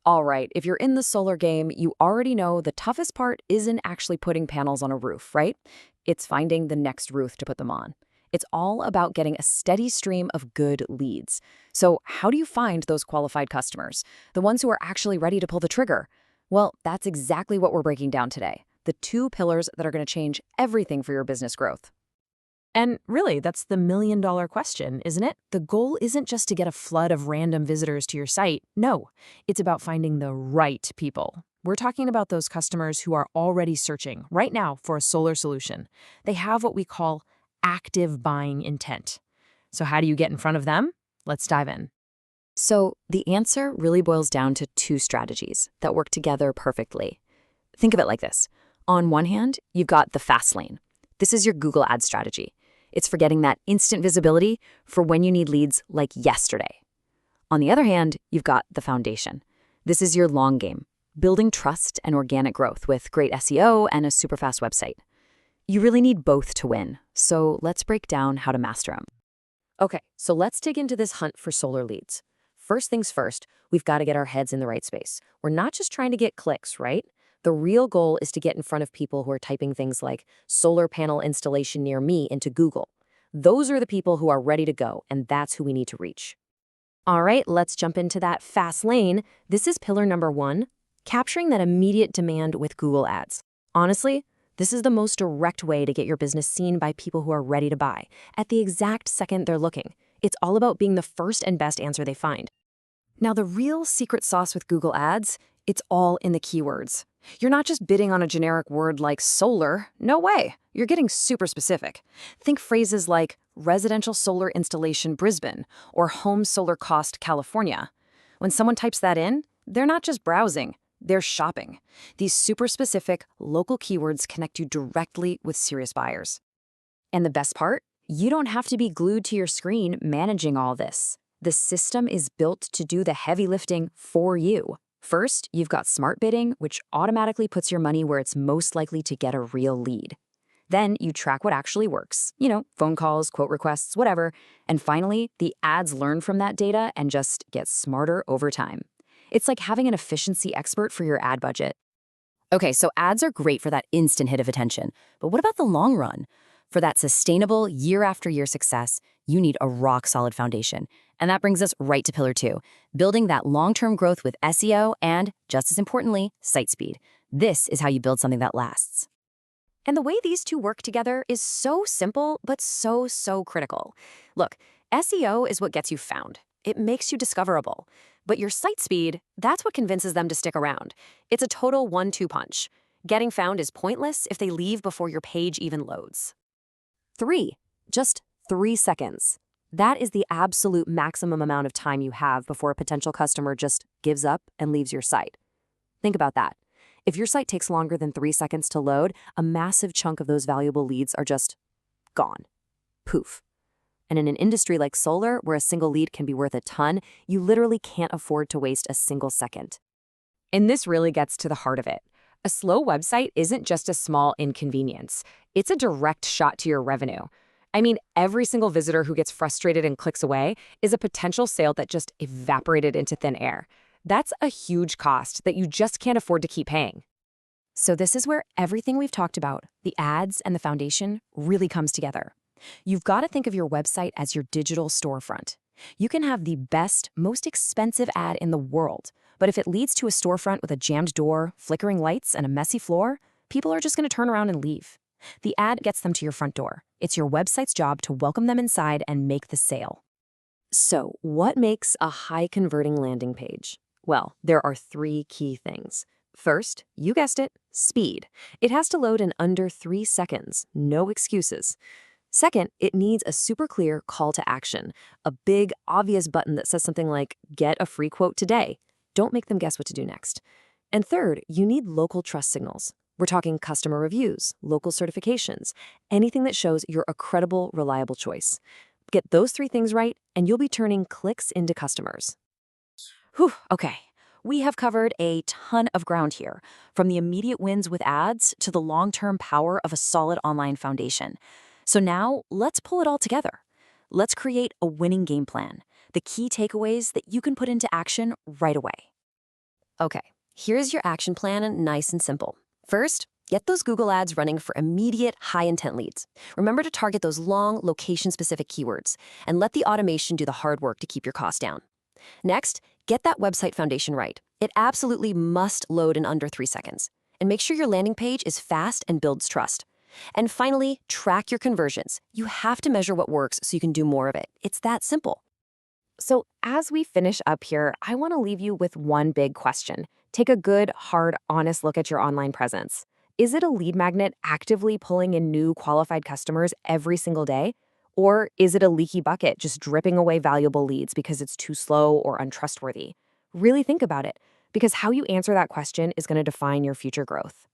All right, if you're in the solar game, you already know the toughest part isn't actually putting panels on a roof, right? It's finding the next roof to put them on. It's all about getting a steady stream of good leads. So, how do you find those qualified customers? The ones who are actually ready to pull the trigger? Well, that's exactly what we're breaking down today. The two pillars that are going to change everything for your business growth. And really, that's the million-dollar question, isn't it? The goal isn't just to get a flood of random visitors to your site. No, it's about finding the right people. We're talking about those customers who are already searching right now for a solar solution. They have what we call active buying intent. So how do you get in front of them? Let's dive in. So, the answer really boils down to two strategies that work together perfectly. Think of it like this. On one hand, you've got the fast lane. This is your Google Ads strategy. It's for getting that instant visibility for when you need leads like yesterday. On the other hand, you've got the foundation. This is your long game, building trust and organic growth with great SEO and a super fast website. You really need both to win, so let's break down how to master them. Okay, so let's dig into this hunt for solar leads. First things first, we've got to get our heads in the right space. We're not just trying to get clicks, right? The real goal is to get in front of people who are typing things like solar panel installation near me into Google. Those are the people who are ready to go, and that's who we need to reach. All right, let's jump into that fast lane. This is pillar number one, capturing that immediate demand with Google Ads. Honestly, this is the most direct way to get your business seen by people who are ready to buy at the exact second they're looking. It's all about being the first and best answer they find. Now, the real secret sauce with Google Ads, it's all in the keywords. You're not just bidding on a generic word like solar. No way. You're getting super specific. Think phrases like residential solar installation Brisbane or home solar cost California. When someone types that in, they're not just browsing, they're shopping. These super specific local keywords connect you directly with serious buyers. And the best part? You don't have to be glued to your screen managing all this. The system is built to do the heavy lifting for you. First, you've got smart bidding, which automatically puts your money where it's most likely to get a real lead. Then you track what actually works, phone calls, quote requests, whatever. And finally, the ads learn from that data and just get smarter over time. It's like having an efficiency expert for your ad budget. Okay, so ads are great for that instant hit of attention. But what about the long run? For that sustainable year-after-year success, you need a rock-solid foundation. And that brings us right to pillar two, building that long-term growth with SEO and, just as importantly, site speed. This is how you build something that lasts. And the way these two work together is so simple, but so critical. Look, SEO is what gets you found. It makes you discoverable. But your site speed, that's what convinces them to stick around. It's a total 1-2 punch. Getting found is pointless if they leave before your page even loads. 3. Just 3 seconds. That is the absolute maximum amount of time you have before a potential customer just gives up and leaves your site. Think about that. If your site takes longer than 3 seconds to load, a massive chunk of those valuable leads are just gone. Poof. And in an industry like solar, where a single lead can be worth a ton, you literally can't afford to waste a single second. And this really gets to the heart of it. A slow website isn't just a small inconvenience. It's a direct shot to your revenue. I mean, every single visitor who gets frustrated and clicks away is a potential sale that just evaporated into thin air. That's a huge cost that you just can't afford to keep paying. So this is where everything we've talked about, the ads and the foundation, really comes together. You've got to think of your website as your digital storefront. You can have the best, most expensive ad in the world, but if it leads to a storefront with a jammed door, flickering lights, and a messy floor, people are just going to turn around and leave. The ad gets them to your front door. It's your website's job to welcome them inside and make the sale. So, what makes a high-converting landing page? Well, there are 3 key things. First, you guessed it, speed. It has to load in under 3 seconds, no excuses. Second, it needs a super clear call to action, a big, obvious button that says something like, get a free quote today. Don't make them guess what to do next. And third, you need local trust signals. We're talking customer reviews, local certifications, anything that shows you're a credible, reliable choice. Get those 3 things right, and you'll be turning clicks into customers. Whew, okay. We have covered a ton of ground here, from the immediate wins with ads to the long-term power of a solid online foundation. So now, let's pull it all together. Let's create a winning game plan, the key takeaways that you can put into action right away. Okay, here's your action plan, nice and simple. First, get those Google ads running for immediate, high intent leads. Remember to target those long, location specific keywords and let the automation do the hard work to keep your costs down. Next, get that website foundation right. It absolutely must load in under 3 seconds. And make sure your landing page is fast and builds trust. And finally, track your conversions. You have to measure what works so you can do more of it. It's that simple. So, as we finish up here, I want to leave you with one big question. Take a good, hard, honest look at your online presence. Is it a lead magnet actively pulling in new qualified customers every single day? Or is it a leaky bucket just dripping away valuable leads because it's too slow or untrustworthy? Really think about it, because how you answer that question is going to define your future growth.